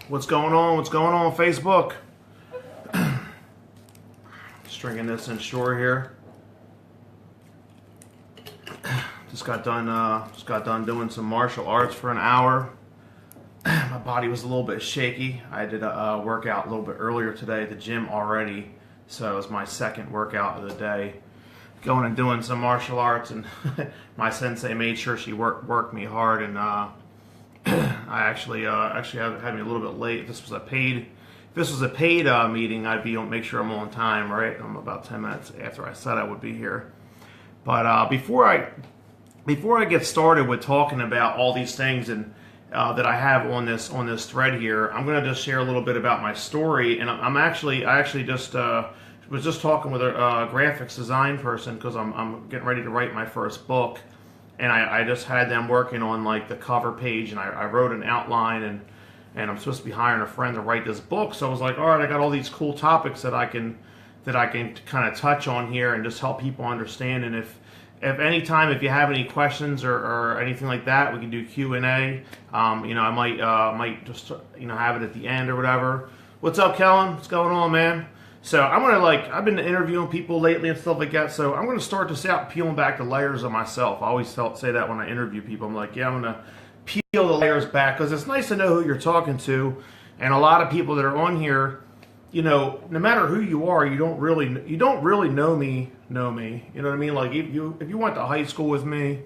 What's going on? What's going on Facebook? Stringing this in short here. Just got done doing some martial arts for an hour. My body was a little bit shaky. I did a workout a little bit earlier today at the gym already, so it was my second workout of the day. Going and doing some martial arts, and my sensei made sure she worked me hard, and I actually had me a little bit late. If this was a paid meeting, I'd make sure I'm on time, right? I'm about 10 minutes after I said I would be here. But before I get started with talking about all these things and that I have on this thread here, I'm going to just share a little bit about my story. And I actually just was just talking with a graphics design person because I'm getting ready to write my first book, and I just had them working on like the cover page, and I wrote an outline, and I'm supposed to be hiring a friend to write this book. So I was like, all right, I got all these cool topics that I can kind of touch on here and just help people understand. And if you have any questions or anything like that, we can do Q&A. I might just have it at the end or whatever. What's up, Kellen? What's going on, man? So I've been interviewing people lately and stuff like that. So I'm gonna start this out peeling back the layers of myself. I always say that when I interview people. I'm like, yeah, I'm gonna peel the layers back because it's nice to know who you're talking to. And a lot of people that are on here, no matter who you are, you don't really know me. You know what I mean? Like if you went to high school with me,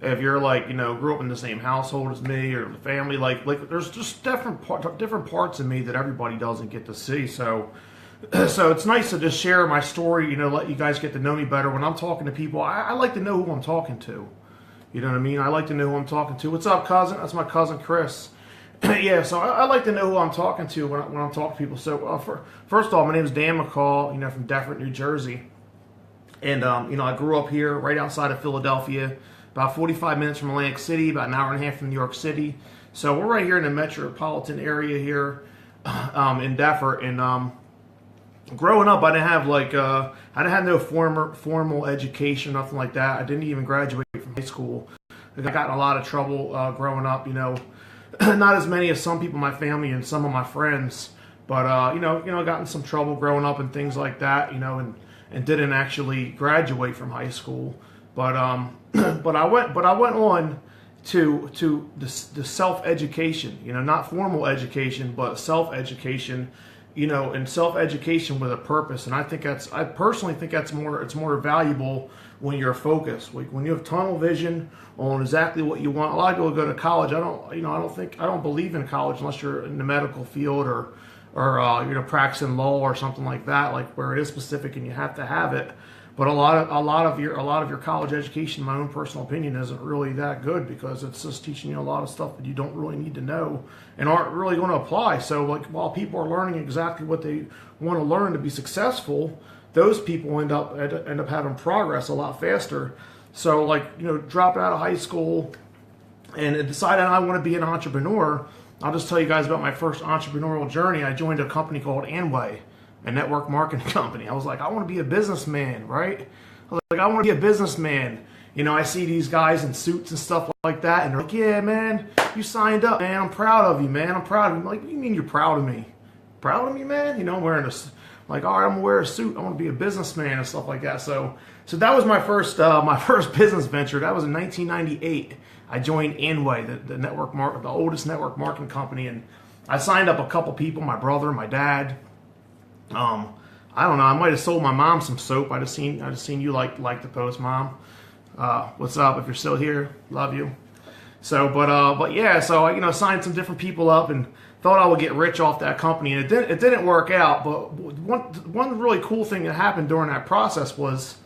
if you're grew up in the same household as me or the family, like there's just different parts of me that everybody doesn't get to see. So it's nice to just share my story. Let you guys get to know me better. When I'm talking to people, I like to know who I'm talking to. You know what I mean? I like to know who I'm talking to. What's up, cousin? That's my cousin Chris. Yeah, so I like to know who I'm talking to when I'm talking to people. So first of all, my name is Dan McCall, from Deffert, New Jersey. And, I grew up here right outside of Philadelphia, about 45 minutes from Atlantic City, about an hour and a half from New York City. So we're right here in the metropolitan area here in Deffert. And growing up, I didn't have no formal education, nothing like that. I didn't even graduate from high school. I got in a lot of trouble growing up, not as many as some people in my family and some of my friends, but I got in some trouble growing up and things like that, and didn't actually graduate from high school. But but I went on to the self-education, not formal education, but self-education, and self-education with a purpose. And I personally think it's more valuable when you're focused, like when you have tunnel vision on exactly what you want. A lot of people go to college. I don't believe in college unless you're in the medical field or practicing law or something like that, like where it is specific and you have to have it. But a lot of your college education, in my own personal opinion, isn't really that good because it's just teaching you a lot of stuff that you don't really need to know and aren't really going to apply. So while people are learning exactly what they want to learn to be successful, those people end up having progress a lot faster. So dropping out of high school and decided I want to be an entrepreneur. I'll just tell you guys about my first entrepreneurial journey. I joined a company called Amway, a network marketing company. I was like, I want to be a businessman, right? I was like, I want to be a businessman. I see these guys in suits and stuff like that, and they're like, yeah, man, you signed up, man. I'm proud of you, man. I'm proud of you. I'm like, what do you mean you're proud of me? Proud of me, man? I'm wearing this. Like, all right, I'm gonna wear a suit. I want to be a businessman and stuff like that. So that was my first business venture. That was in 1998. I joined Amway, the oldest network marketing company, and I signed up a couple people, my brother, my dad. I don't know. I might have sold my mom some soap. I just seen you like the post, Mom. What's up? If you're still here, love you. So, but yeah. So I signed some different people up and thought I would get rich off that company, and it didn't work out. But one really cool thing that happened during that process was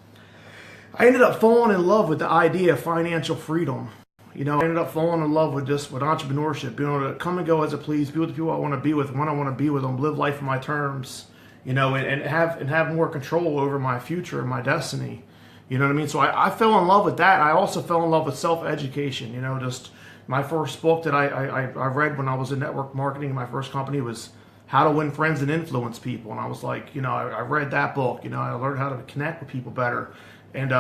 I ended up falling in love with the idea of financial freedom. I ended up falling in love with entrepreneurship, being able to come and go as I please, be with the people I want to be with, when I want to be with them, live life on my terms, and have more control over my future and my destiny. You know what I mean? So I fell in love with that. I also fell in love with self-education. Just my first book that I read when I was in network marketing, my first company was How to Win Friends and Influence People. And I was like, I read that book. I learned how to connect with people better. And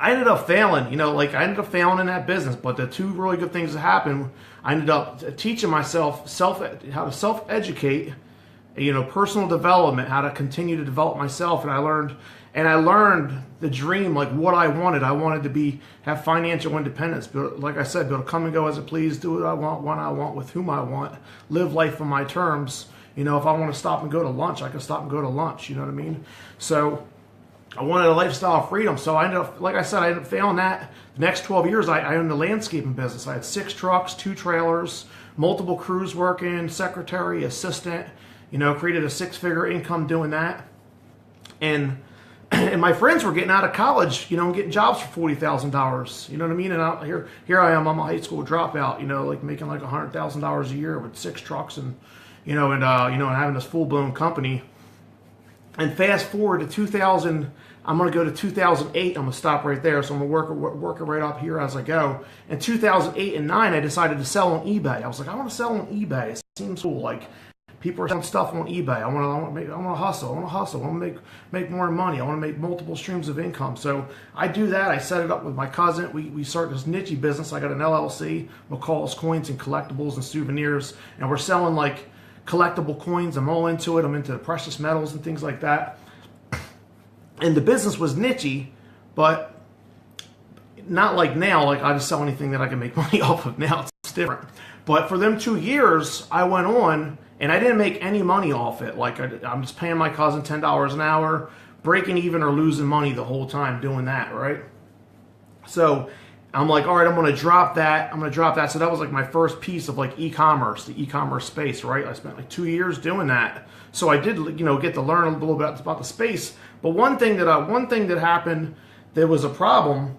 I ended up failing, like I ended up failing in that business. But the two really good things that happened, I ended up teaching myself how to self-educate, personal development, how to continue to develop myself. And I learned the dream, like what I wanted. I wanted to have financial independence. But like I said, be able to come and go as I please, do what I want, when I want, with whom I want, live life on my terms. If I want to stop and go to lunch, I can stop and go to lunch. You know what I mean? So I wanted a lifestyle of freedom. So I ended up, like I said, I ended up failing that. The next 12 years, I owned the landscaping business. I had 6 trucks, 2 trailers, multiple crews working, secretary, assistant, created a 6-figure income doing that. And my friends were getting out of college, getting jobs for $40,000. You know what I mean? And here I am, I'm a high school dropout, like making like $100,000 a year with 6 trucks and having this full-blown company. And fast forward to 2000, I'm going to go to 2008. I'm going to stop right there. So I'm going to work it right up here as I go. In 2008 and 9, I decided to sell on eBay. I was like, I want to sell on eBay. It seems cool. Like, people are selling stuff on eBay. I want to hustle. I want to make more money. I want to make multiple streams of income. So I do that. I set it up with my cousin. We started this niche business. I got an LLC, McCall's Coins and Collectibles and Souvenirs, and we're selling like collectible coins. I'm all into it. I'm into the precious metals and things like that. And the business was niche, but not like now. Like I just sell anything that I can make money off of. Now it's different. But for them 2 years, I went on and I didn't make any money off it. Like I'm just paying my cousin $10 an hour, breaking even or losing money the whole time doing that, right? So I'm like, all right, I'm going to drop that. So that was like my first piece of like e-commerce, the e-commerce space, right? I spent like 2 years doing that. So I did, get to learn a little bit about the space. But one thing that happened, there was a problem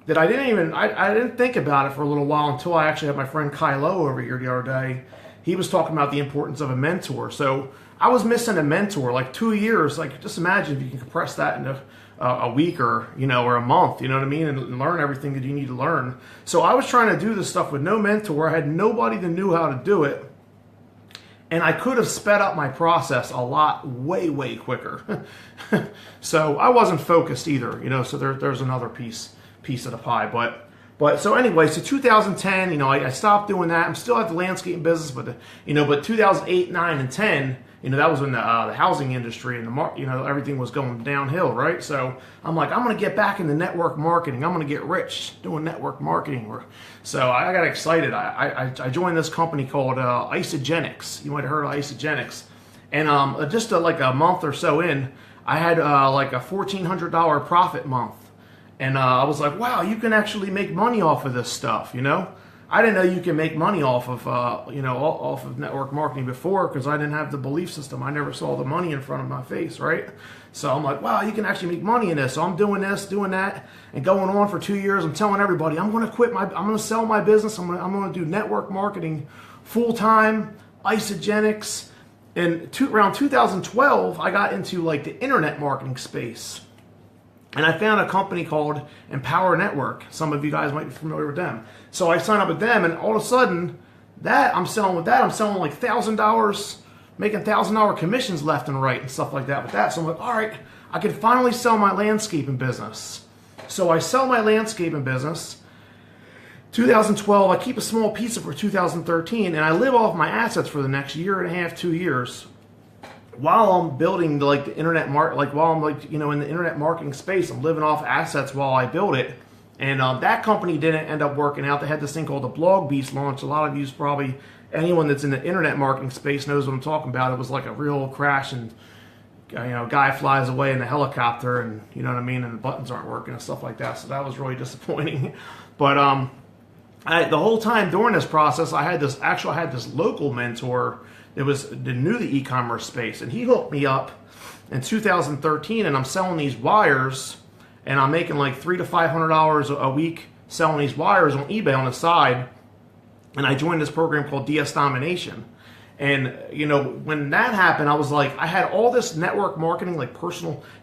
that I didn't think about it for a little while until I actually had my friend Kylo over here the other day. He was talking about the importance of a mentor. So I was missing a mentor, like 2 years. Like just imagine if you can compress that into a week or a month, you know what I mean, and learn everything that you need to learn. So I was trying to do this stuff with no mentor. I had nobody that knew how to do it. And I could have sped up my process a lot, way, way quicker. So I wasn't focused either, so there's another piece of the pie. But so anyway, so 2010, I stopped doing that. I'm still at the landscaping business, but 2008, 9, and 10, that was when the housing industry and the everything was going downhill, right? So I'm like, I'm going to get back into network marketing. I'm going to get rich doing network marketing. So I got excited. I joined this company called Isogenics. You might have heard of Isogenics. And just like a month or so in, I had like a $1,400 profit month. And I was like, wow, you can actually make money off of this stuff, I didn't know you can make money off of, off of network marketing before because I didn't have the belief system. I never saw the money in front of my face, right? So I'm like, wow, you can actually make money in this. So I'm doing this, doing that, and going on for 2 years. I'm telling everybody, I'm going to sell my business. I'm going to do network marketing full-time, Isogenics. And around 2012, I got into like the internet marketing space. And I found a company called Empower Network. Some of you guys might be familiar with them. So I signed up with them, and all of a sudden, I'm selling like $1,000, making $1,000 commissions left and right and stuff like that with that. So I'm like, all right, I can finally sell my landscaping business. So I sell my landscaping business. 2012, I keep a small piece of it for 2013, and I live off my assets for the next year and a half, 2 years. While I'm building the internet while I'm in the internet marketing space, I'm living off assets while I build it. And that company didn't end up working out. They had this thing called the Blog Beast launch. A lot of you probably, anyone that's in the internet marketing space knows what I'm talking about. It was like a real crash, and guy flies away in a helicopter, and you know what I mean, and the buttons aren't working and stuff like that. So that was really disappointing. But the whole time during this process, I had this local mentor that knew the e-commerce space, and he hooked me up in 2013, and I'm selling these wires, and I'm making like $300 to $500 a week selling these wires on eBay on the side. And I joined this program called DS Domination. And when that happened, I was like, I had all this network marketing, like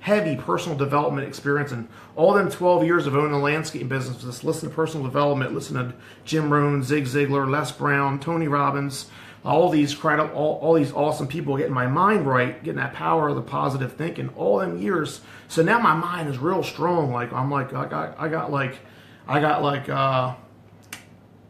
heavy personal development experience, and all them 12 years of owning a landscaping business, just listen to personal development, listen to Jim Rohn, Zig Ziglar, Les Brown, Tony Robbins, all these all these awesome people, getting my mind right, getting that power of the positive thinking all them years. So now my mind is real strong. Like I'm like I got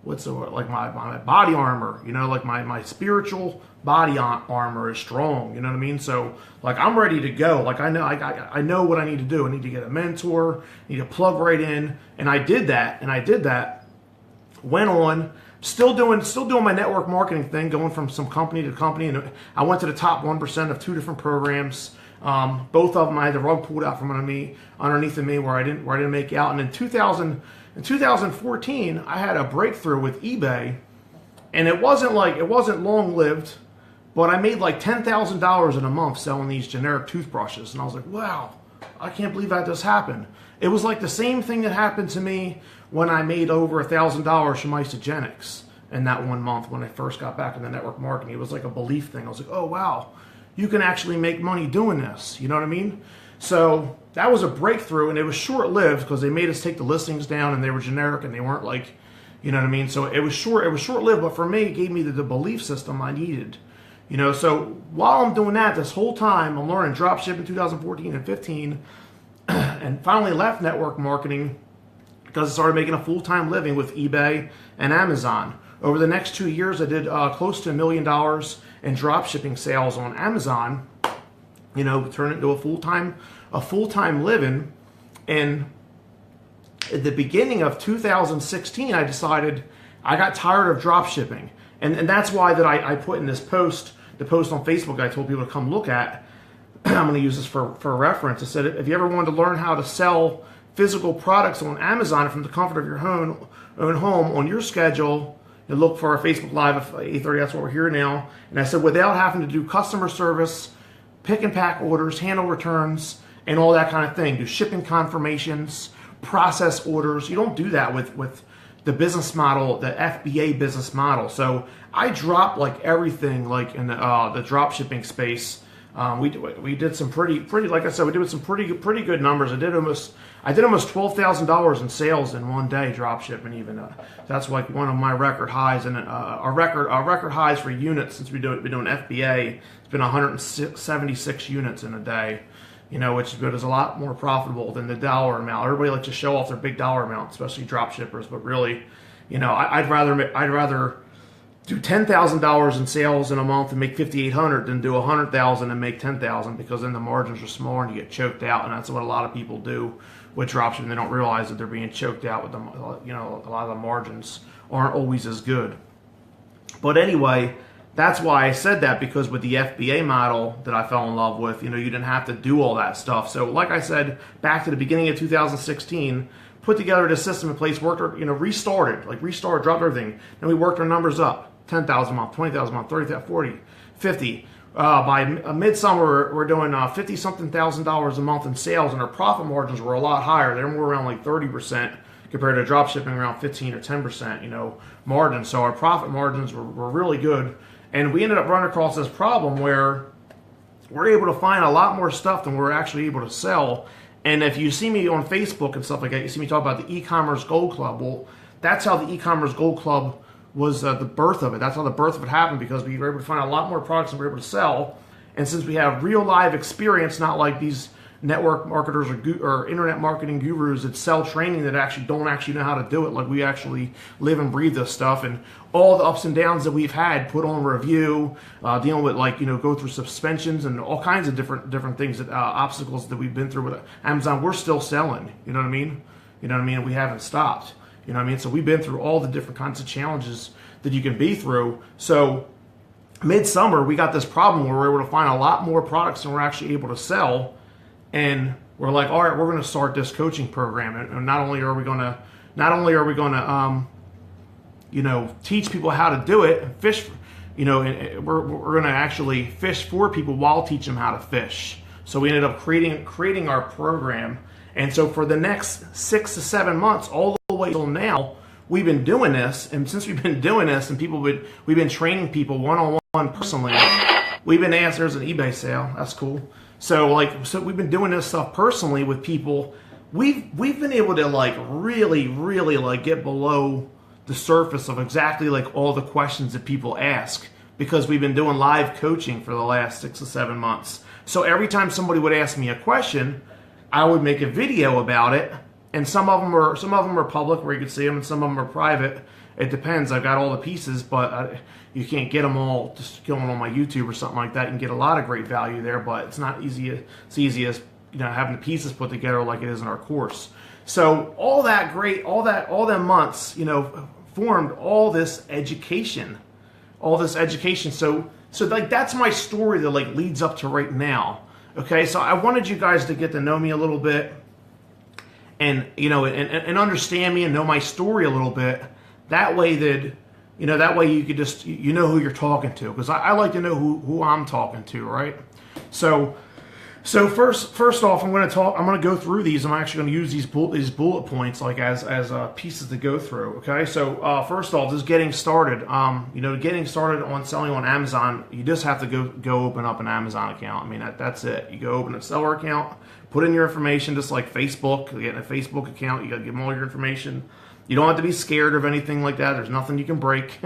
what's the word? Like my body armor, you know, like my spiritual body armor is strong, you know what I mean? So like I'm ready to go. Like I know what I need to do. I need to get a mentor, I need to plug right in, and I did that. Went on, still doing my network marketing thing, going from some company to company, and I went to the top 1% of 2 different programs. Both of them I had the rug pulled out from underneath of me where I didn't make out. And in 2014, I had a breakthrough with eBay, and it wasn't long lived, but I made like $10,000 in a month selling these generic toothbrushes, and I was like, wow, I can't believe that just happened. It was like the same thing that happened to me when I made over $1,000 from Isogenics in that 1 month when I first got back into network marketing. It was like a belief thing. I was like, oh wow, you can actually make money doing this. You know what I mean? So that was a breakthrough, and it was short-lived because they made us take the listings down, and they were generic, and they weren't like, you know what I mean? So it was short-lived, but for me, it gave me the belief system I needed. You know, so while I'm doing that, this whole time, I'm learning dropship in 2014 and 15, and finally left network marketing because I started making a full-time living with eBay and Amazon. Over the next 2 years, I did close to $1 million in drop shipping sales on Amazon. You know, turned it into a full-time living. And at the beginning of 2016, I decided I got tired of drop shipping, and that's why that I put in this post, the post on Facebook I told people to come look at. I'm going to use this for reference. I said, if you ever wanted to learn how to sell physical products on Amazon from the comfort of your own home on your schedule, you look for our Facebook Live at 8:30. That's what we're here now. And I said, without having to do customer service, pick and pack orders, handle returns, and all that kind of thing. Do shipping confirmations, process orders. You don't do that with the business model, the FBA business model. So I dropped like everything, like in the drop shipping space. We did some pretty like I said, we did some pretty good numbers. I did almost $12,000 in sales in one day drop shipping. Even that's like one of my record highs, and our record highs for units since we've been doing FBA. It's been 176 units in a day. You know, which is a lot more profitable than the dollar amount. Everybody likes to show off their big dollar amount, especially drop shippers. But really, you know, I'd rather do $10,000 in sales in a month and make $5,800 than do $100,000 and make $10,000, because then the margins are smaller and you get choked out, and that's what a lot of people do with dropshipping. They don't realize that they're being choked out with them. You know, a lot of the margins aren't always as good. But anyway, that's why I said that, because with the FBA model that I fell in love with, you know, you didn't have to do all that stuff. So like I said, back to the beginning of 2016, put together the system in place, restarted, dropped everything. Then we worked our numbers up. 10,000 a month, 20,000 a month, 30,000, 40, 50. By midsummer, we're doing 50-something thousand a month in sales, and our profit margins were a lot higher. They're more around like 30% compared to drop shipping around 15 or 10%, you know, margin. So our profit margins were really good, and we ended up running across this problem where we're able to find a lot more stuff than we're actually able to sell. And if you see me on Facebook and stuff like that, you see me talk about the e-commerce gold club. Well, that's how the e-commerce gold club was the birth of it. That's how the birth of it happened, because we were able to find a lot more products than we were able to sell. And since we have real live experience, not like these network marketers or internet marketing gurus that sell training that don't know how to do it, like we actually live and breathe this stuff, and all the ups and downs that we've had put on review, dealing with, like, you know, go through suspensions and all kinds of different things, that obstacles that we've been through with Amazon, we're still selling. You know what I mean? You know what I mean? We haven't stopped. You know what I mean? So we've been through all the different kinds of challenges that you can be through. So midsummer, we got this problem where we're able to find a lot more products than we're actually able to sell. And we're like, all right, we're going to start this coaching program. And not only are we going to, you know, teach people how to do it and fish, you know, we're going to actually fish for people while teaching them how to fish. So we ended up creating our program. And so for the next 6 to 7 months, all the way till now, we've been doing this. And since we've been doing this, and we've been training people one-on-one personally. We've been asked, there's an eBay sale. That's cool. So we've been doing this stuff personally with people. We've been able to really like get below the surface of exactly like all the questions that people ask because we've been doing live coaching for the last 6 to 7 months. So every time somebody would ask me a question, I would make a video about it. And some of them are public where you can see them, and some of them are private. It depends. I've got all the pieces, but you can't get them all just going on my YouTube or something like that. You can get a lot of great value there, but it's not easy. It's easy as having the pieces put together like it is in our course. So all them months, formed all this education. So like that's my story that like leads up to right now. Okay, so I wanted you guys to get to know me a little bit, and and understand me and know my story a little bit. That way you could just who you're talking to, because I like to know who I'm talking to, right? So first off, I'm going to go through these. I'm actually going to use these bullet points like as pieces to go through. Okay, so first off, just getting started. Getting started on selling on Amazon, you just have to go open up an Amazon account. I mean that's it. You go open a seller account, put in your information, just like Facebook. You get a Facebook account. You got to give them all your information. You don't have to be scared of anything like that. There's nothing you can break.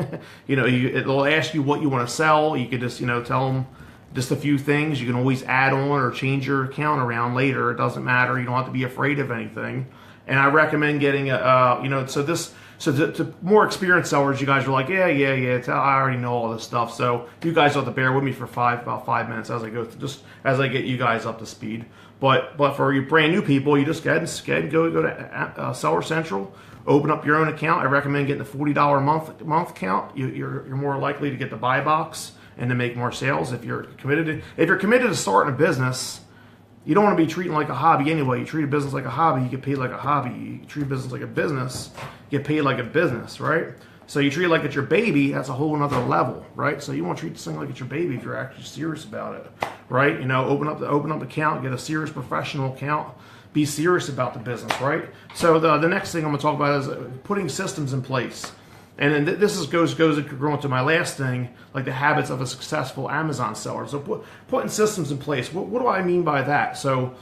It'll ask you what you want to sell. You could just tell them just a few things. You can always add on or change your account around later. It doesn't matter. You don't have to be afraid of anything. And I recommend getting to more experienced sellers, you guys are like, yeah. I already know all this stuff. So you guys have to bear with me for about 5 minutes as I go through, just as I get you guys up to speed. But for you brand new people, you just go ahead and go to Seller Central. Open up your own account. I recommend getting the $40 a month account. You're more likely to get the buy box and to make more sales. If you're committed to starting a business, you don't want to be treating like a hobby anyway. You treat a business like a hobby, you get paid like a hobby. You treat a business like a business, you get paid like a business, right? So you treat it like it's your baby, that's a whole another level, right? So you want to treat this thing like it's your baby if you're actually serious about it, right? Open up the account, get a serious professional account. Be serious about the business, right? So the next thing I'm going to talk about is putting systems in place. And then this goes to my last thing, like the habits of a successful Amazon seller. So putting systems in place. What do I mean by that? So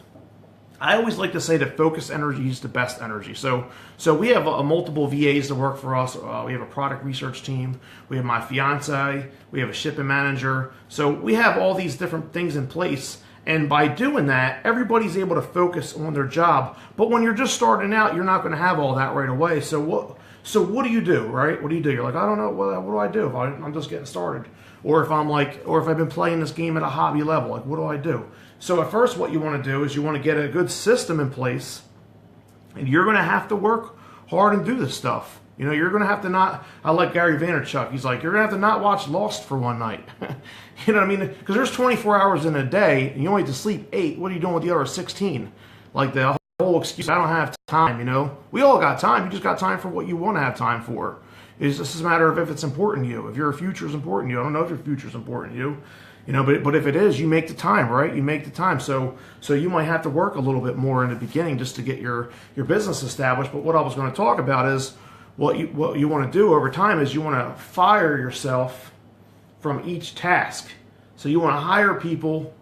I always like to say that focused energy is the best energy. So we have multiple VAs that work for us. We have a product research team. We have my fiance. We have a shipping manager. So we have all these different things in place. And by doing that, everybody's able to focus on their job. But when you're just starting out, you're not going to have all that right away. So what do you do, right? What do you do? You're like, I don't know. What do I do if I'm just getting started? Or if I've been playing this game at a hobby level, like what do I do? So at first, what you want to do is you want to get a good system in place, and you're going to have to work hard and do this stuff. You're going to have to not, I like Gary Vaynerchuk. He's like, you're going to have to not watch Lost for one night. You know what I mean? Because there's 24 hours in a day, and you only have to sleep 8. What are you doing with the other 16? Like the whole excuse, I don't have time, We all got time. You just got time for what you want to have time for. It's just a matter of if it's important to you. If your future is important to you. I don't know if your future is important to you. But if it is, you make the time, right? You make the time. So you might have to work a little bit more in the beginning just to get your business established. But what I was going to talk about is what you want to do over time is you want to fire yourself from each task. So you want to hire people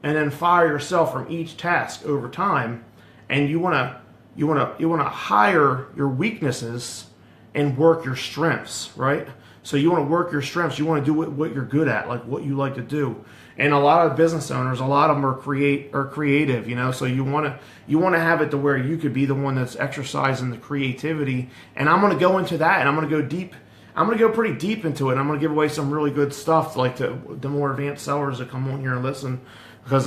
and then fire yourself from each task over time, and you want to hire your weaknesses and work your strengths, right? So you want to work your strengths. You want to do what you're good at, like what you like to do. And a lot of business owners, a lot of them are creative, So you want to have it to where you could be the one that's exercising the creativity. And I'm going to go into that, and I'm going to go deep. I'm going to go pretty deep into it. I'm going to give away some really good stuff, like the more advanced sellers that come on here and listen, because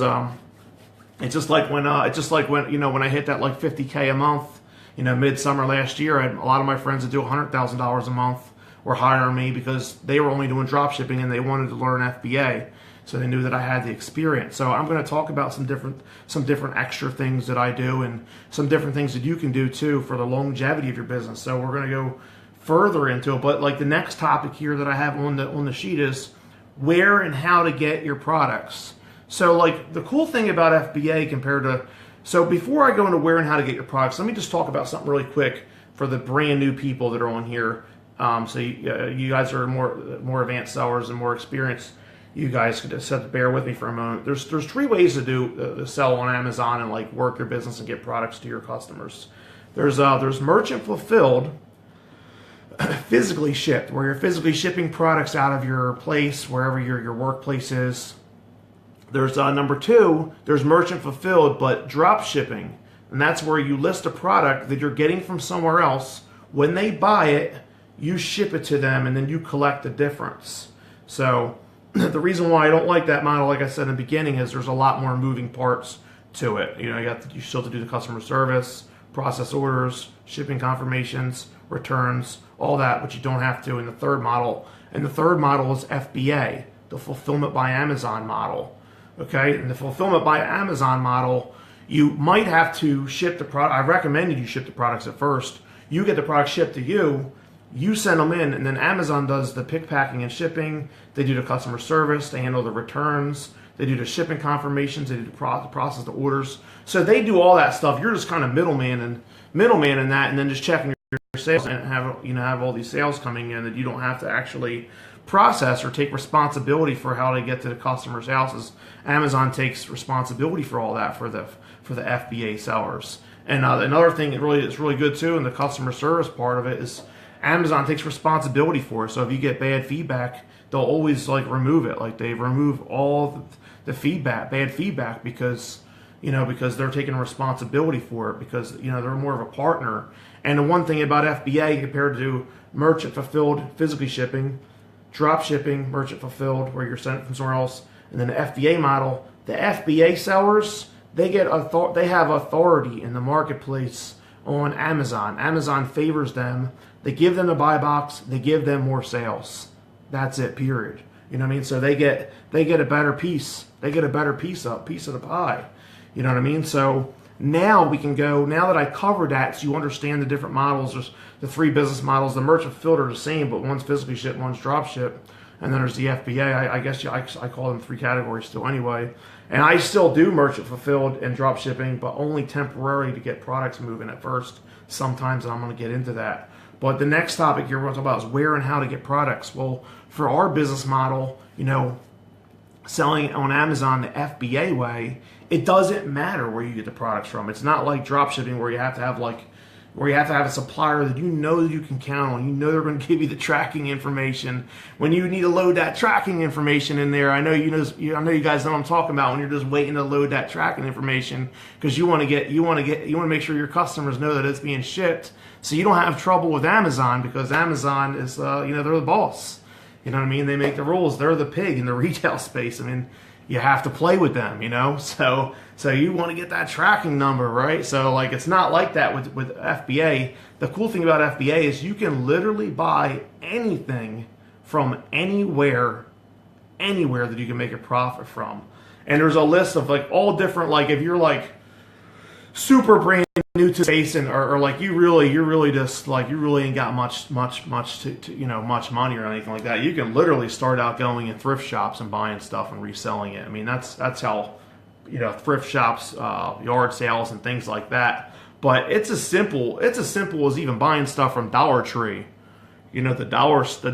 it's just like when when I hit that like $50K a month, midsummer last year, I had a lot of my friends that do $100,000 a month were hiring me because they were only doing drop shipping and they wanted to learn FBA. So they knew that I had the experience. So I'm going to talk about some different extra things that I do and some different things that you can do too for the longevity of your business. So we're going to go further into it. But like the next topic here that I have on the sheet is where and how to get your products. So like the cool thing about FBA so before I go into where and how to get your products, let me just talk about something really quick for the brand new people that are on here. So you guys are more advanced sellers and more experienced. You guys could just have to bear with me for a moment. There's 3 ways to sell on Amazon and like work your business and get products to your customers. There's merchant fulfilled, physically shipped, where you're physically shipping products out of your place, wherever your workplace is. There's number 2, there's merchant fulfilled, but drop shipping. And that's where you list a product that you're getting from somewhere else. When they buy it, you ship it to them, and then you collect the difference. So the reason why I don't like that model, like I said in the beginning, is there's a lot more moving parts to it. You still have to do the customer service, process orders, shipping confirmations, returns, all that, which you don't have to in the third model. And the third model is FBA, the Fulfillment by Amazon model. Okay, in the Fulfillment by Amazon model, you might have to ship the product. I recommended you ship the products at first. You get the product shipped to you, you send them in, and then Amazon does the pick, packing, and shipping. They do the customer service, they handle the returns, they do the shipping confirmations, they do the process the orders. So they do all that stuff. You're just kind of middleman in that, and then just checking your sales and have all these sales coming in that you don't have to actually process or take responsibility for how they get to the customer's houses. Amazon takes responsibility for all that for the FBA sellers. And another thing that is really good too, in the customer service part of it, is Amazon takes responsibility for it. So if you get bad feedback, they'll always remove it. Like they remove all the bad feedback, because they're taking responsibility for it, because they're more of a partner. And the one thing about FBA compared to merchant fulfilled, physically shipping, drop shipping, merchant fulfilled, where you're sending it from somewhere else, and then the FBA model, the FBA sellers, they have authority in the marketplace on Amazon. Amazon favors them. They give them the buy box. They give them more sales. That's it. Period. You know what I mean? So they get a better piece. They get a better piece of the pie. You know what I mean? So now we can go. Now that I covered that, so you understand the different models. There's the 3 business models. The merchant fulfilled are the same, but one's physically shipped, one's drop shipped, and then there's the FBA. I guess I call them 3 categories still anyway. And I still do merchant fulfilled and drop shipping, but only temporarily to get products moving at first. Sometimes, and I'm going to get into that. But the next topic here we're going to talk about is where and how to get products. Well, for our business model, selling on Amazon the FBA way, it doesn't matter where you get the products from. It's not like drop shipping where you have to have a supplier that you can count on. They're going to give you the tracking information when you need to load that tracking information in there. I know you guys know what I'm talking about, when you're just waiting to load that tracking information, because you want to make sure your customers know that it's being shipped, so you don't have trouble with Amazon, because Amazon is they're the boss. You know what I mean? They make the rules. They're the pig in the retail space. I mean, you have to play with them, So you want to get that tracking number, right? So it's not like that with FBA. The cool thing about FBA is you can literally buy anything from anywhere that you can make a profit from. And there's a list of all different, if you're super brand new to space, and or you really ain't got much money or anything like that, you can literally start out going in thrift shops and buying stuff and reselling it. I mean, that's how thrift shops, yard sales and things like that. But it's as simple as even buying stuff from Dollar Tree. The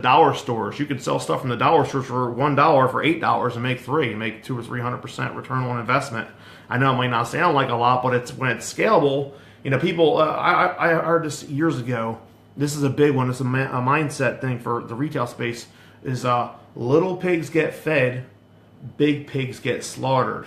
dollar stores. You can sell stuff from the dollar stores for $1 for $8 and make $3, and make 200 or 300% return on investment. I know it might not sound like a lot, but when it's scalable. People. I heard this years ago. This is a big one. It's a mindset thing for the retail space. Is little pigs get fed, big pigs get slaughtered.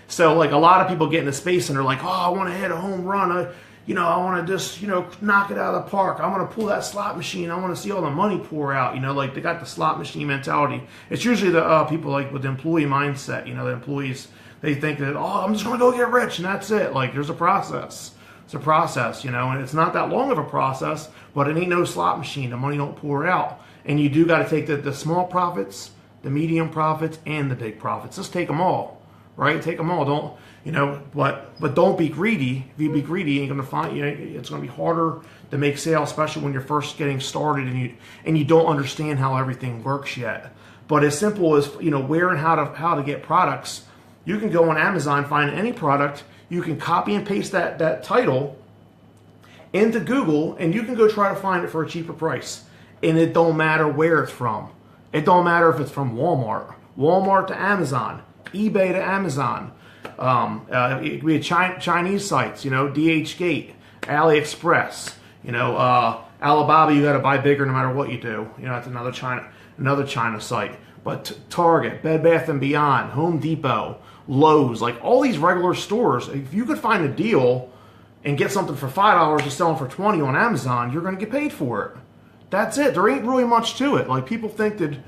So a lot of people get into space and they're like, oh, I want to hit a home run. I want to just knock it out of the park. I want to pull that slot machine. I want to see all the money pour out. They got the slot machine mentality. It's usually the people with the employee mindset. The employees, they think that, oh, I'm just going to go get rich and that's it. There's a process. It's a process, and it's not that long of a process, but it ain't no slot machine. The money don't pour out. And you do got to take the small profits, the medium profits, and the big profits. Just take them all, right? Take them all. Don't, but don't be greedy. If you be greedy, you're going to find, it's going to be harder to make sales, especially when you're first getting started and you don't understand how everything works yet. But as simple as, where and how to get products, you can go on Amazon, find any product. You can copy and paste that title into Google, and you can go try to find it for a cheaper price. And it don't matter where it's from. It don't matter if it's from Walmart to Amazon, eBay to Amazon. It could be Chinese sites, DHgate, AliExpress, Alibaba, you got to buy bigger no matter what you do. You know, that's another China site. But Target, Bed Bath & Beyond, Home Depot, Lowe's, like all these regular stores, if you could find a deal and get something for $5 and sell it for $20 on Amazon, you're going to get paid for it. That's it. There ain't really much to it. Like people think that,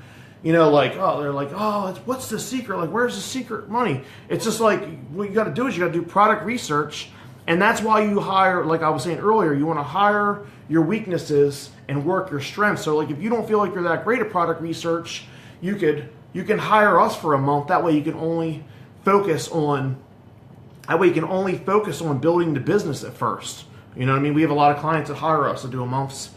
you know, like, oh, they're like, oh, what's the secret? Like, where's the secret money? It's just like, what you got to do is you got to do product research. And that's why you hire, like I was saying earlier, you want to hire your weaknesses and work your strengths. So like if you don't feel like you're that great at product research, you can hire us for a month. That way you can only focus on building the business at first. You know what I mean? We have a lot of clients that hire us to do a month's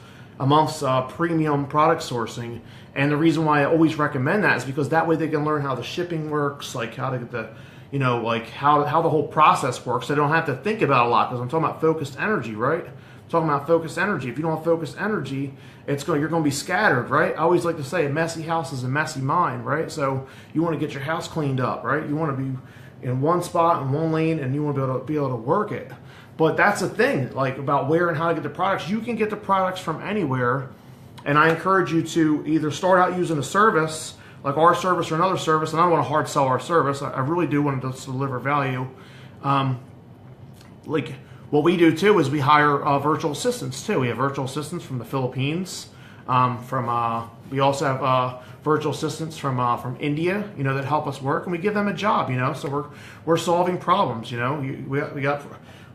premium product sourcing. And the reason why I always recommend that is because that way they can learn how the shipping works, like how to get the, you know, like how the whole process works. They don't have to think about a lot, because I'm talking about focused energy, right? I'm talking about focused energy. If you don't have focused energy, you're going to be scattered, right? I always like to say a messy house is a messy mind, right? So you want to get your house cleaned up, right? You want to be in one spot, in one lane, and you want to be able to work it. But that's the thing, like about where and how to get the products. You can get the products from anywhere, and I encourage you to either start out using a service, like our service or another service, and I don't want to hard sell our service. I really do want to deliver value. Like what we do too is we hire virtual assistants too. We have virtual assistants from the Philippines. We also have virtual assistants from India, you know, that help us work, and we give them a job, you know. So we're solving problems, you know.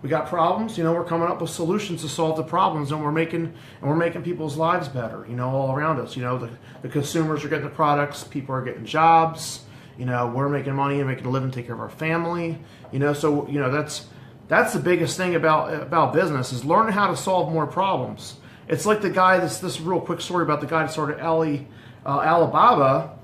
We got problems, you know. We're coming up with solutions to solve the problems, and we're making people's lives better, you know, all around us. You know, the consumers are getting the products, people are getting jobs, you know. We're making money and making a living, take care of our family, you know. So you know that's the biggest thing about business, is learning how to solve more problems. It's like the guy. This real quick story about the guy that started Alibaba.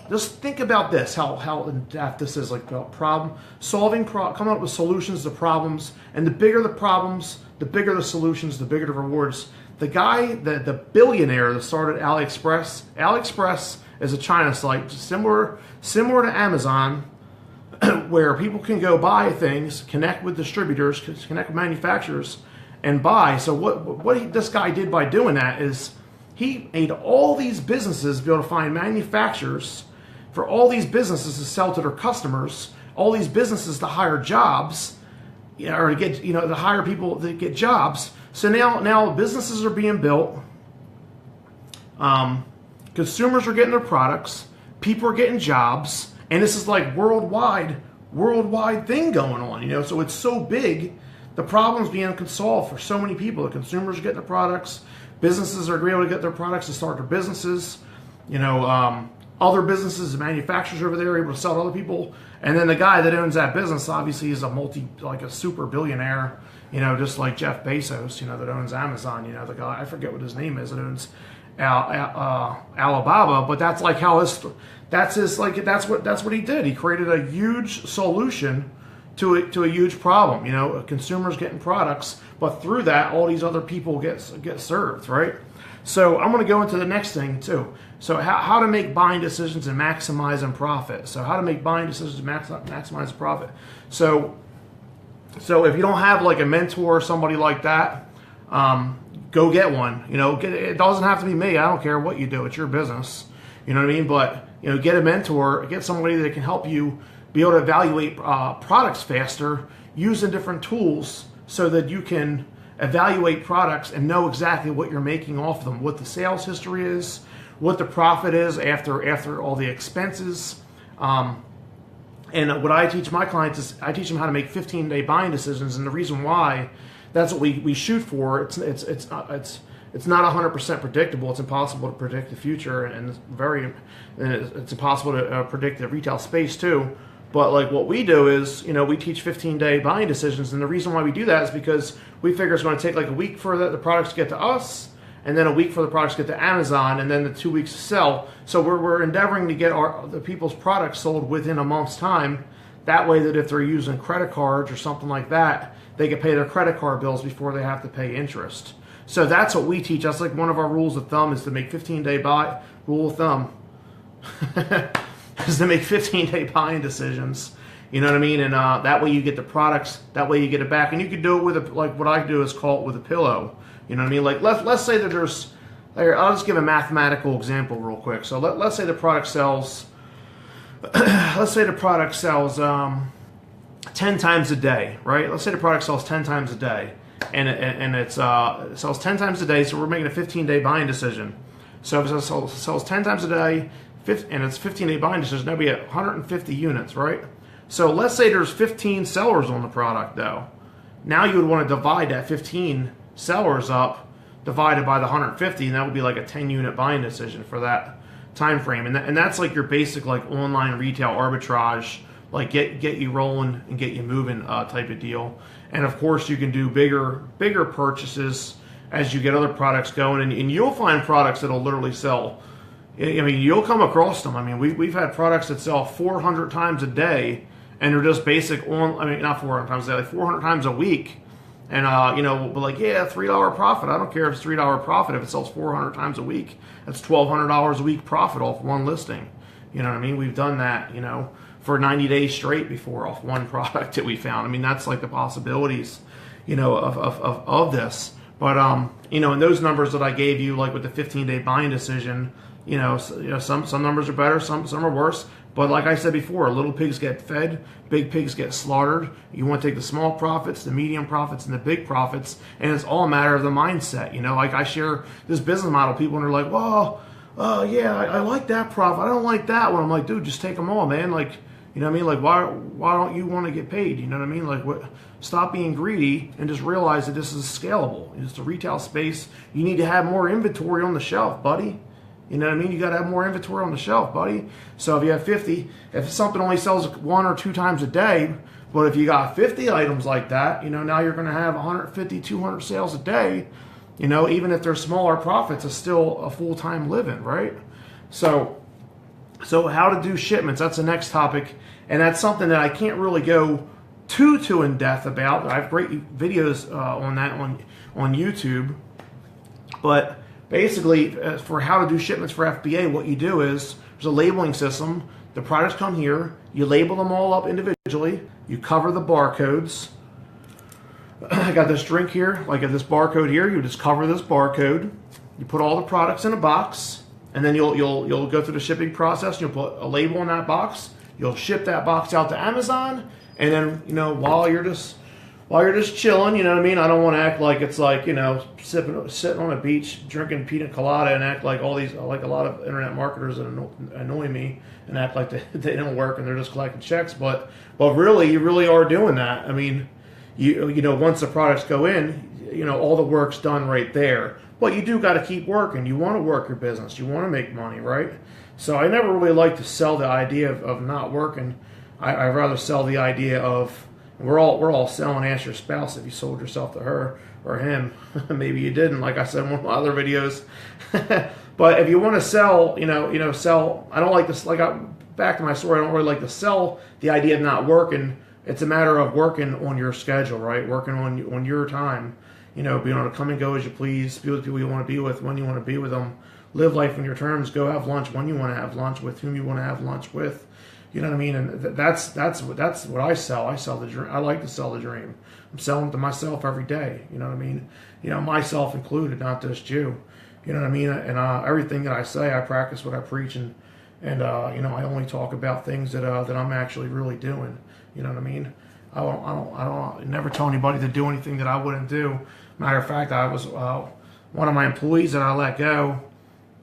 Just think about this, how in depth this is, like about problem solving, coming up with solutions to problems. And the bigger the problems, the bigger the solutions, the bigger the rewards. The guy, the billionaire that started AliExpress is a China site similar to Amazon, where people can go buy things, connect with distributors, connect with manufacturers, and buy. So this guy did by doing that is he made all these businesses be able to find manufacturers, for all these businesses to sell to their customers, all these businesses to hire jobs, you know, or to get, you know, to hire people to get jobs. So now businesses are being built, consumers are getting their products, people are getting jobs, and this is like worldwide thing going on, you know. So it's so big, the problem's being solved for so many people. The consumers are getting the products, businesses are able to get their products to start their businesses, you know. Other businesses and manufacturers over there are able to sell to other people, and then the guy that owns that business obviously is a super billionaire, you know, just like Jeff Bezos, you know, that owns Amazon. You know, the guy, I forget what his name is, that owns Alibaba, but that's like how that's what he did. He created a huge solution to a huge problem. You know, consumers getting products, but through that, all these other people get served, right? So I'm going to go into the next thing too. So how to make buying decisions and maximizing profit. So how to make buying decisions and maximize profit. So if you don't have like a mentor or somebody like that, go get one. You know, it doesn't have to be me. I don't care what you do. It's your business. You know what I mean? But you know, get a mentor, get somebody that can help you be able to evaluate products faster using different tools, so that you can evaluate products and know exactly what you're making off of them, what the sales history is, what the profit is after all the expenses. And what I teach my clients is I teach them how to make 15-day buying decisions. And the reason why, that's what we shoot for. It's not 100% predictable. It's impossible to predict the future, and it's impossible to predict the retail space too. But like what we do is, you know, we teach 15-day buying decisions, and the reason why we do that is because we figure it's going to take like a week for the products to get to us, and then a week for the products to get to Amazon, and then the 2 weeks to sell. So we're endeavoring to get the people's products sold within a month's time. That way, that if they're using credit cards or something like that, they can pay their credit card bills before they have to pay interest. So that's what we teach. That's like one of our rules of thumb, is to make 15-day buy. Rule of thumb is to make 15-day buying decisions. You know what I mean? And that way you get the products. That way you get it back, and you can do it with like what I do is call it with a pillow. You know what I mean? Like let's say that there's, I'll just give a mathematical example real quick. So let's say the product sells, 10 times a day, right? Let's say the product sells 10 times a day, and it sells 10 times a day. So we're making a 15-day buying decision. So if it sells 10 times a day, and it's 15-day buying decision, that'll be at 150 units, right? So let's say there's 15 sellers on the product, though. Now you would want to divide that 15 sellers up, divided by the 150, and that would be like a 10-unit buying decision for that time frame. And that's like your basic like online retail arbitrage, like get you rolling and get you moving type of deal. And of course, you can do bigger purchases as you get other products going, and you'll find products that'll literally sell. I mean, you'll come across them. I mean, we've had products that sell 400 times a day, and they're just basic on. I mean, not 400 times a day, like 400 times a week. And we'll be like, yeah, $3 profit. I don't care if it's $3 profit if it sells 400 times a week. That's $1,200 a week profit off one listing. You know what I mean? We've done that, for 90 days straight before off one product that we found. I mean, that's like the possibilities, of this. But and those numbers that I gave you, like with the 15-day buying decision, some numbers are better, some are worse. But like I said before, little pigs get fed, big pigs get slaughtered. You want to take the small profits, the medium profits, and the big profits, and it's all a matter of the mindset. Like I share this business model, people, and they're like, well, yeah, I like that profit. I don't like that one. I'm like, dude, just take them all, man. Like, you know what I mean? Like, why don't you want to get paid? You know what I mean? Like, stop being greedy and just realize that this is scalable. It's a retail space. You need to have more inventory on the shelf, buddy. You know what I mean? You got to have more inventory on the shelf, buddy. So if you have 50, if something only sells 1 or 2 times a day, but if you got 50 items like that, now you're going to have 150, 200 sales a day. Even if they're smaller profits, it's still a full-time living, right? So how to do shipments, that's the next topic. And that's something that I can't really go too in depth about. I have great videos on that on YouTube. But basically, for how to do shipments for FBA, what you do is there's a labeling system. The products come here. You label them all up individually. You cover the barcodes. I got this drink here, like this barcode here. You just cover this barcode. You put all the products in a box, and then you'll go through the shipping process. You'll put a label on that box. You'll ship that box out to Amazon, and then while you're just chilling, you know what I mean? I don't want to act like it's like, sitting on a beach drinking pina colada and act like all these, like a lot of internet marketers that annoy me and act like they don't work and they're just collecting checks. But really, you really are doing that. I mean, once the products go in, all the work's done right there. But you do got to keep working. You want to work your business. You want to make money, right? So I never really like to sell the idea of not working. I'd rather sell the idea of, we're all selling. Ask your spouse if you sold yourself to her or him. Maybe you didn't, like I said in one of my other videos. But if you want to sell, sell. I don't like this. Back to my story. I don't really like to sell the idea of not working. It's a matter of working on your schedule, right? Working on your time. Being able to come and go as you please. Be with people you want to be with when you want to be with them. Live life on your terms. Go have lunch when you want to have lunch with whom you want to have lunch with. You know what I mean? And that's what I sell. I sell the dream. I like to sell the dream. I'm selling to myself every day. You know what I mean? Myself included, not just you. You know what I mean? And everything that I say, I practice what I preach, and I only talk about things that I'm actually really doing. You know what I mean? I don't never tell anybody to do anything that I wouldn't do. Matter of fact, I was one of my employees that I let go.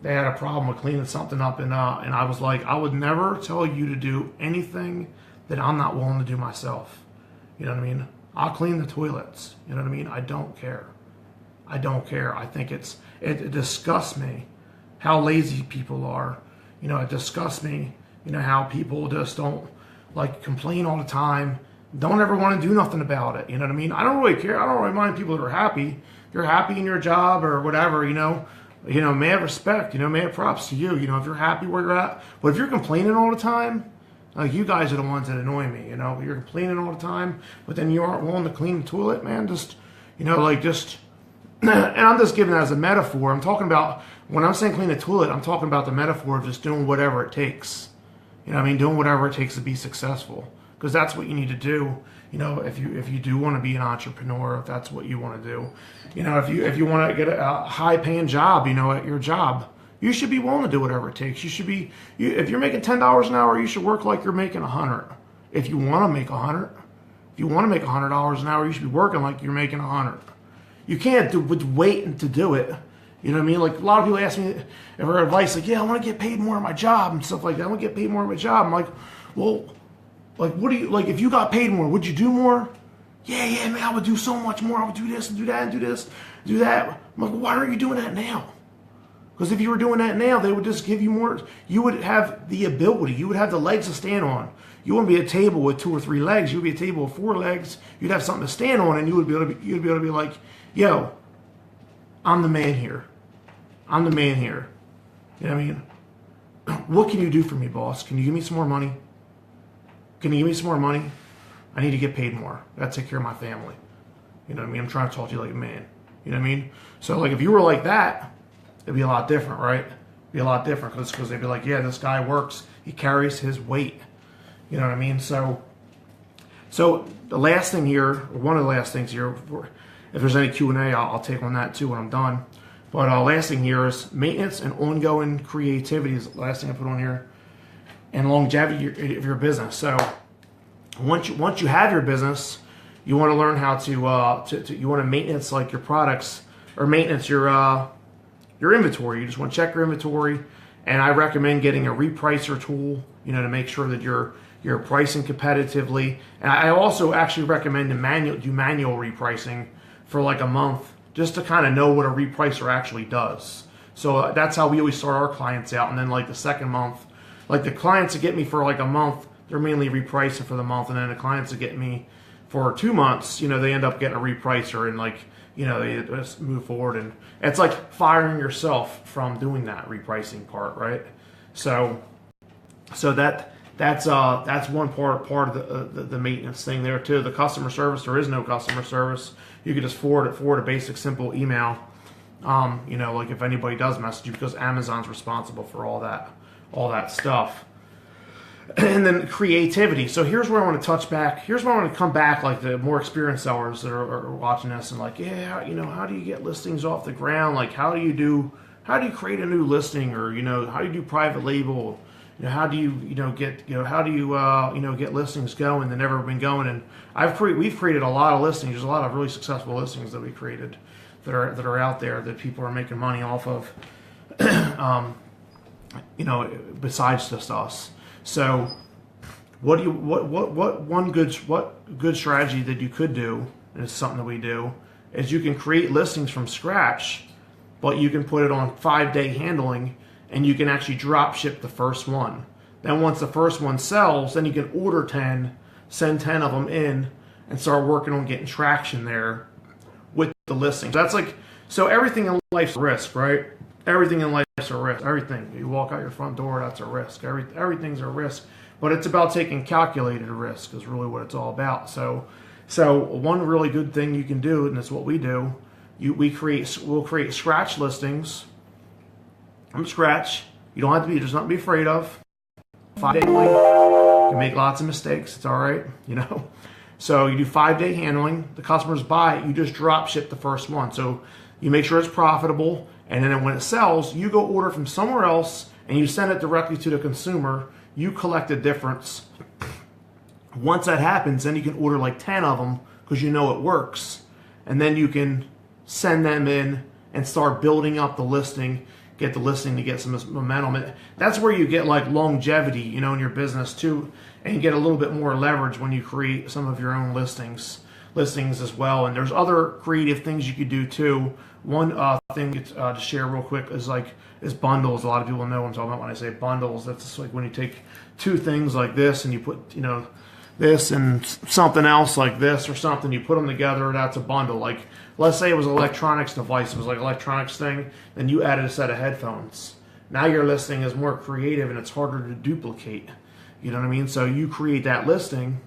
They had a problem with cleaning something up, and I was like, I would never tell you to do anything that I'm not willing to do myself. You know what I mean? I'll clean the toilets. You know what I mean? I don't care. I don't care. I think it disgusts me how lazy people are. It disgusts me, how people just don't complain all the time. Don't ever want to do nothing about it. You know what I mean? I don't really care. I don't really mind people that are happy. If you're happy in your job or whatever, may have respect, may have props to you, if you're happy where you're at. But if you're complaining all the time, you guys are the ones that annoy me, You're complaining all the time, but then you aren't willing to clean the toilet, man. And I'm just giving that as a metaphor. I'm talking about, when I'm saying clean the toilet, I'm talking about the metaphor of just doing whatever it takes. Doing whatever it takes to be successful. Because that's what you need to do. You know, if you do want to be an entrepreneur, if that's what you want to do, you know, if you want to get a high paying job, you know, at your job, you should be willing to do whatever it takes. You should be, if you're making $10 an hour, you should work like you're making 100. If you want to make 100, if you want to make $100 an hour, you should be working like you're making 100. You can't wait to do it. You know what I mean? Like, a lot of people ask me for advice, like, yeah, I want to get paid more in my job and stuff like that. I want to get paid more in my job. I'm like, well, like, what do you, like, if you got paid more, would you do more? Yeah, man, I would do so much more. I would do this and do that and do this, do that. I'm like, well, why aren't you doing that now? Because if you were doing that now, they would just give you more. You would have the ability. You would have the legs to stand on. You wouldn't be a table with 2 or 3 legs. You would be a table with 4 legs. You'd have something to stand on, and you'd be able to be like, yo, I'm the man here. I'm the man here. You know what I mean? What can you do for me, boss? Can you give me some more money? Can you give me some more money? I need to get paid more. I gotta take care of my family. You know what I mean? I'm trying to talk to you like a man. You know what I mean? So, like, if you were like that, it'd be a lot different, right? It'd be a lot different because they'd be like, yeah, this guy works. He carries his weight. You know what I mean? So the last thing here, or one of the last things here, if there's any Q&A, I'll take on that too when I'm done. But last thing here is maintenance and ongoing creativity is the last thing I put on here, and longevity of your business. So once you have your business, you want to learn how to you want to maintenance like your products or maintenance your inventory. You just want to check your inventory, and I recommend getting a repricer tool, you know, to make sure that you're pricing competitively. And I also actually recommend to do manual repricing for like a month, just to kind of know what a repricer actually does. So that's how we always start our clients out. And then like the second month, like the clients that get me for like a month, they're mainly repricing for the month. And then the clients that get me for 2 months, you know, they end up getting a repricer, and like, you know, they just move forward. And it's like firing yourself from doing that repricing part, right? So that's one part of the maintenance thing there too. The customer service, there is no customer service. You could just forward a basic simple email. You know, like if anybody does message you, because Amazon's responsible for all that stuff. And then creativity. So here's where I want to touch back. Here's where I want to come back, like the more experienced sellers that are watching this and like, yeah, you know, how do you get listings off the ground? Like, how do you create a new listing, or, you know, how do you do private label? You know, how do you get listings going that never been going? And we've created a lot of listings. There's a lot of really successful listings that we created that are out there that people are making money off of. You know, besides just us. So, what good strategy that you could do, and it's something that we do, is you can create listings from scratch, but you can put it on 5-day handling, and you can actually drop ship the first one. Then once the first one sells, then you can order 10, send 10 of them in, and start working on getting traction there with the listing. That's like, so everything in life's a risk, right? Everything in life's a risk. Everything. You walk out your front door, that's a risk. Everything's a risk. But it's about taking calculated risk is really what it's all about. So one really good thing you can do, and that's what we do, we'll create scratch listings from scratch. You don't have to be, there's nothing to be afraid of. 5-day handling. You can make lots of mistakes. It's all right, you know. So you do 5-day handling. The customers buy it. You just drop ship the first one. So you make sure it's profitable, and then when it sells, you go order from somewhere else, and you send it directly to the consumer. You collect the difference. Once that happens, then you can order like 10 of them because you know it works, and then you can send them in and start building up the listing. Get the listing to get some momentum. That's where you get like longevity, you know, in your business too, and you get a little bit more leverage when you create some of your own listings as well. And there's other creative things you could do too. One thing to share real quick is bundles. A lot of people know what I'm talking about when I say bundles. That's just like when you take 2 things like this and you put, you know, this and something else like this or something, you put them together, that's a bundle. Like, let's say it was an electronics device, it was like an electronics thing, then you added a set of headphones. Now your listing is more creative and it's harder to duplicate. You know what I mean? So you create that listing,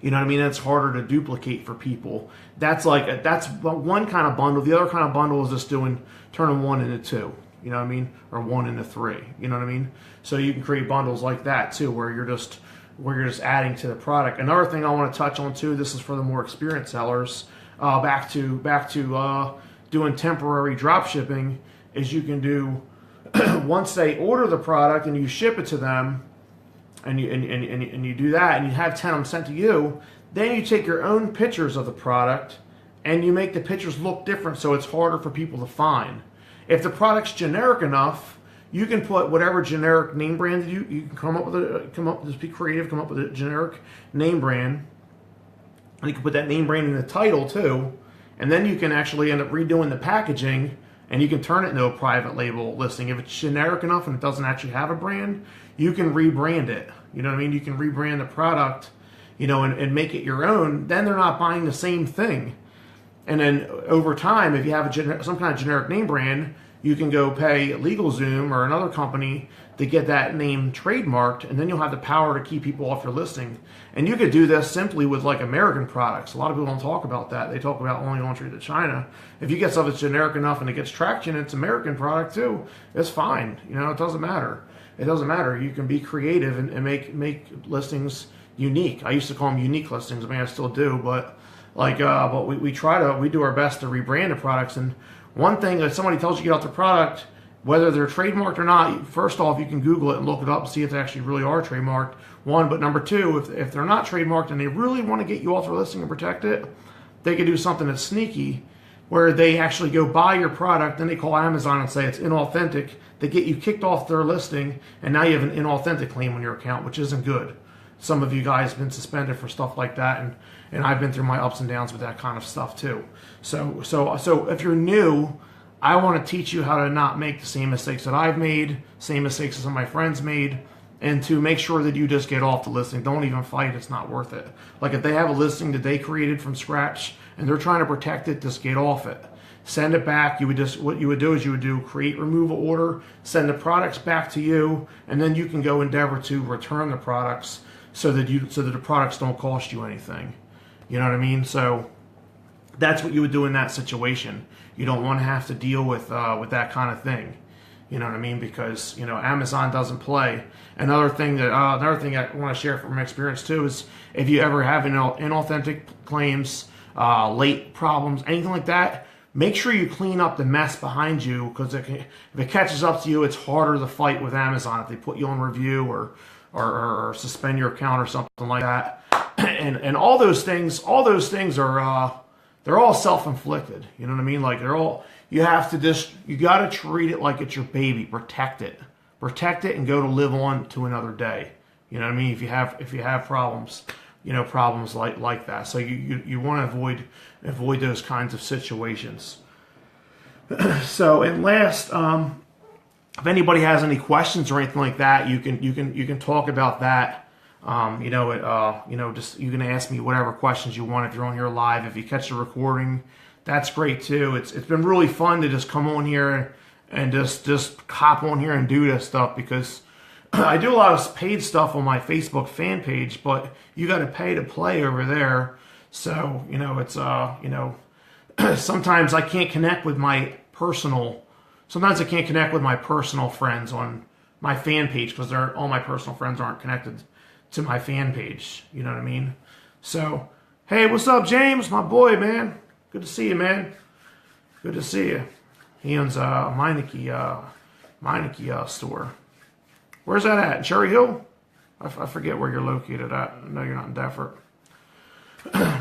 you know what I mean? It's harder to duplicate for people. That's one kind of bundle. The other kind of bundle is just turning 1 into 2. You know what I mean? Or 1 into 3. You know what I mean? So you can create bundles like that too, where where you're just adding to the product. Another thing I want to touch on too, this is for the more experienced sellers, back to doing temporary drop shipping, is you can do once they order the product and you ship it to them, and you do that, and you have 10 of them sent to you, then you take your own pictures of the product and you make the pictures look different so it's harder for people to find. If the product's generic enough, you can put whatever generic name brand you can just be creative, come up with a generic name brand, and you can put that name brand in the title too, and then you can actually end up redoing the packaging, and you can turn it into a private label listing. If it's generic enough and it doesn't actually have a brand, you can rebrand it. You know what I mean? You can rebrand the product, and make it your own. Then they're not buying the same thing. And then over time, if you have some kind of generic name brand, you can go pay LegalZoom or another company to get that name trademarked, and then you'll have the power to keep people off your listing. And you could do this simply with like American products. A lot of people don't talk about that. They talk about only entry to China. If you get stuff that's generic enough and it gets traction, it's American product too. It's fine. It doesn't matter. It doesn't matter. You can be creative and make listings unique. I used to call them unique listings. I mean, I still do, but but we do our best to rebrand the products. And one thing, if somebody tells you to get out the product, whether they're trademarked or not, first off, you can Google it and look it up and see if they actually really are trademarked. One, but number two, if they're not trademarked and they really want to get you off their listing and protect it, they could do something that's sneaky, where they actually go buy your product, then they call Amazon and say it's inauthentic. They get you kicked off their listing, and now you have an inauthentic claim on your account, which isn't good. Some of you guys have been suspended for stuff like that, and I've been through my ups and downs with that kind of stuff too. So if you're new, I want to teach you how to not make the same mistakes that I've made, same mistakes that some of my friends made, and to make sure that you just get off the listing. Don't even fight. It's not worth it. Like if they have a listing that they created from scratch and they're trying to protect it, just get off it. Send it back. What you would do create removal order, send the products back to you, and then you can go endeavor to return the products so that the products don't cost you anything. You know what I mean? So that's what you would do in that situation. You don't want to have to deal with that kind of thing. You know what I mean? Because Amazon doesn't play. Another thing I want to share from experience too is if you ever have inauthentic claims, late problems, anything like that, make sure you clean up the mess behind you, because if it catches up to you, it's harder to fight with Amazon if they put you on review or suspend your account or something like that. And all those things are they're all self-inflicted. You know what I mean? Like you got to treat it like it's your baby. Protect it, and go to live on to another day. You know what I mean? If you have problems, problems like that. So you want to avoid those kinds of situations. So, and last, if anybody has any questions or anything like that, you can talk about that. Just you can ask me whatever questions you want if you're on here live. If you catch the recording, that's great too. It's been really fun to just come on here and just hop on here and do this stuff, because I do a lot of paid stuff on my Facebook fan page, but you got to pay to play over there. So it's sometimes I can't connect with my personal. Sometimes I can't connect with my personal friends on my fan page because all my personal friends aren't connected to my fan page. You know what I mean? So, hey, what's up, James? My boy, man. Good to see you, man. Good to see you. He owns a Meineke store. Where's that at? Cherry Hill? I forget where you're located at. I know you're not in Deffert.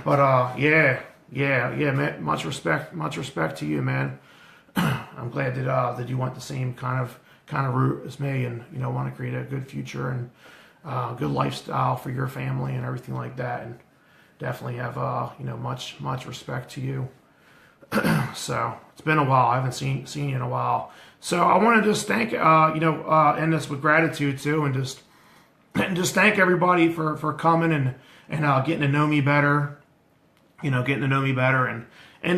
But yeah, man. Much respect to you, man. I'm glad that you went the same kind of route as me, and want to create a good future and good lifestyle for your family and everything like that. And definitely have much respect to you. So it's been a while. I haven't seen you in a while. So I want to just thank end this with gratitude too, and just thank everybody for coming and getting to know me better. Getting to know me better and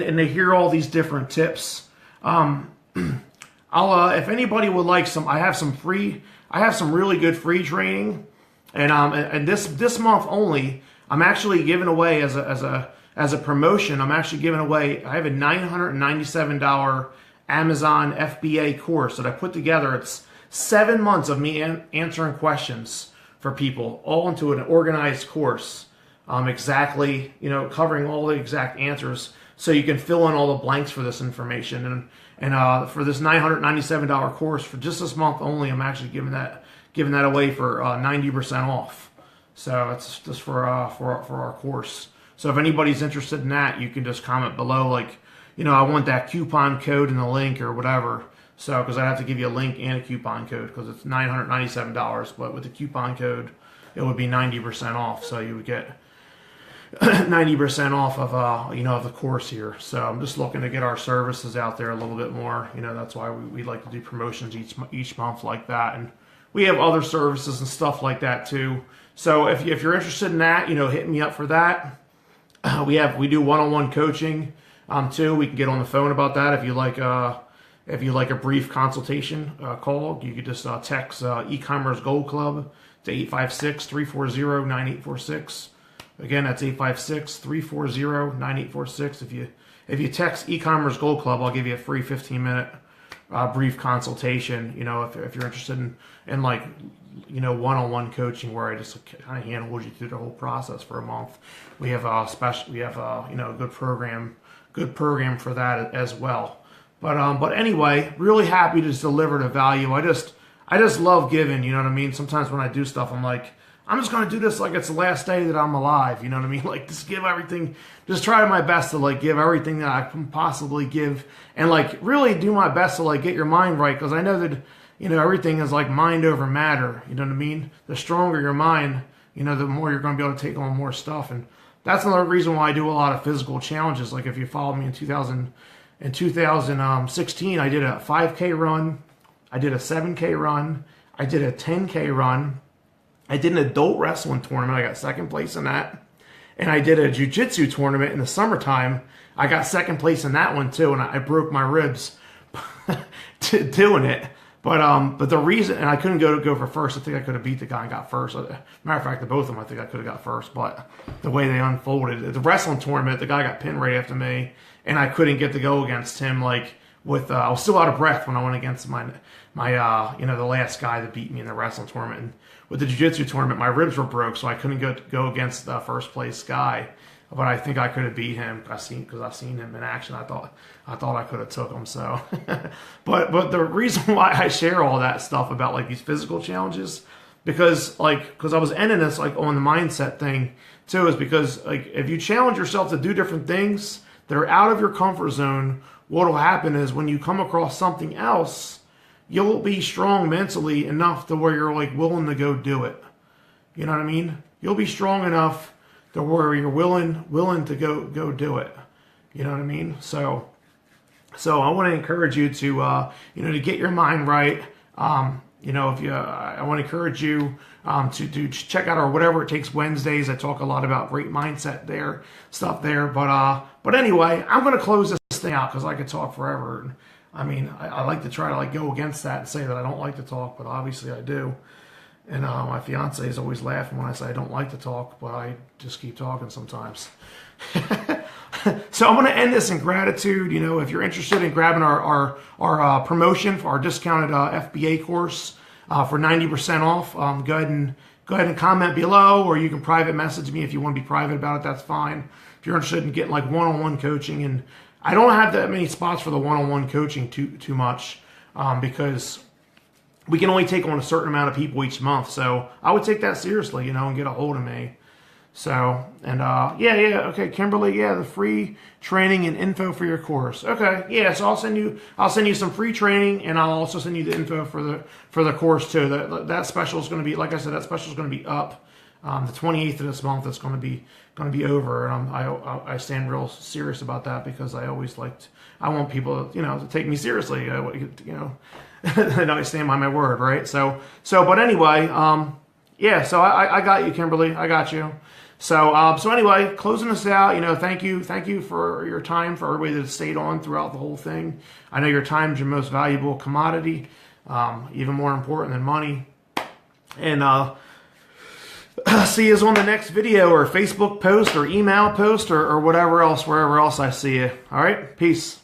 to hear all these different tips. I'll if anybody would like some, I have some really good free training, and this month only, I'm actually giving away as a promotion. I'm actually giving away. I have a $997 Amazon FBA course that I put together. It's 7 months of me answering questions for people, all into an organized course, exactly, covering all the exact answers, so you can fill in all the blanks for this information. And for this $997 course for just this month only, I'm actually giving that away for 90% off. So it's just for our course. So if anybody's interested in that, you can just comment below, like, I want that coupon code and the link or whatever. So, because I have to give you a link and a coupon code, because it's $997, but with the coupon code, it would be 90% off. So you would get 90% off of of the course here. So I'm just looking to get our services out there a little bit more. That's why we like to do promotions each month like that, and we have other services and stuff like that too. So if you're interested in that, hit me up for that. We do one-on-one coaching too. We can get on the phone about that if you like a brief consultation call. You could just text e-commerce gold club to 856-340-9846. Again, that's 856-340-9846. If you text e-commerce gold club, I'll give you a free 15-minute brief consultation. If you're interested in one-on-one coaching, where I just kind of handle you through the whole process for a month. We have a good program for that as well. But anyway, really happy to deliver the value. I just love giving. You know what I mean? Sometimes when I do stuff, I'm like, I'm just going to do this like it's the last day that I'm alive. You know what I mean? Like, just give everything, just try my best to give everything that I can possibly give, and really do my best to get your mind right. Because I know that, everything is mind over matter. You know what I mean? The stronger your mind, the more you're going to be able to take on more stuff. And that's another reason why I do a lot of physical challenges. Like if you followed me in 2016, I did a 5K run, I did a 7K run, I did a 10K run. I did an adult wrestling tournament. I got second place in that. And I did a jiu-jitsu tournament in the summertime. I got second place in that one too, and I broke my ribs doing it. But the reason, and I couldn't go for first. I think I could have beat the guy and got first. Matter of fact, the both of them, I think I could have got first. But the way they unfolded, the wrestling tournament, the guy got pinned right after me, and I couldn't get to go against him. I was still out of breath when I went against the last guy that beat me in the wrestling tournament. And with the jiu-jitsu tournament, my ribs were broke, so I couldn't go against the first place guy. But I think I could have beat him because I've seen him in action. I thought I could have took him. So, but the reason why I share all that stuff about these physical challenges, because I was ending this on the mindset thing too, is because if you challenge yourself to do different things that are out of your comfort zone, what will happen is when you come across something else, you'll be strong mentally enough to where you're willing to go do it. You know what I mean? You'll be strong enough to where you're willing to go do it. You know what I mean? So I want to encourage you to to get your mind right. I want to encourage you to check out our Whatever It Takes Wednesdays. I talk a lot about great mindset stuff there. But anyway, I'm going to close this thing out because I could talk forever. I like to try to go against that and say that I don't like to talk, but obviously I do. And my fiance is always laughing when I say I don't like to talk, but I just keep talking sometimes. So I'm going to end this in gratitude. If you're interested in grabbing our promotion for our discounted FBA course for 90% off, go ahead and comment below, or you can private message me if you want to be private about it. That's fine. If you're interested in getting one-on-one coaching, and I don't have that many spots for the one-on-one coaching too much because we can only take on a certain amount of people each month. So I would take that seriously, and get a hold of me. So, and okay, Kimberly, the free training and info for your course. Okay, yeah, so I'll send you some free training, and I'll also send you the info for the course too. That special is going to be, like I said, that special is going to be up the 28th of this month. It's going to be over, and I stand real serious about that because I always I want people to take me seriously. And I stand by my word, right? So, but anyway, so I got you, Kimberly. I got you. So anyway, closing this out, thank you for your time, for everybody that stayed on throughout the whole thing. I know your time is your most valuable commodity, even more important than money. And see you on the next video or Facebook post or email post or whatever else, wherever else I see you. All right, peace.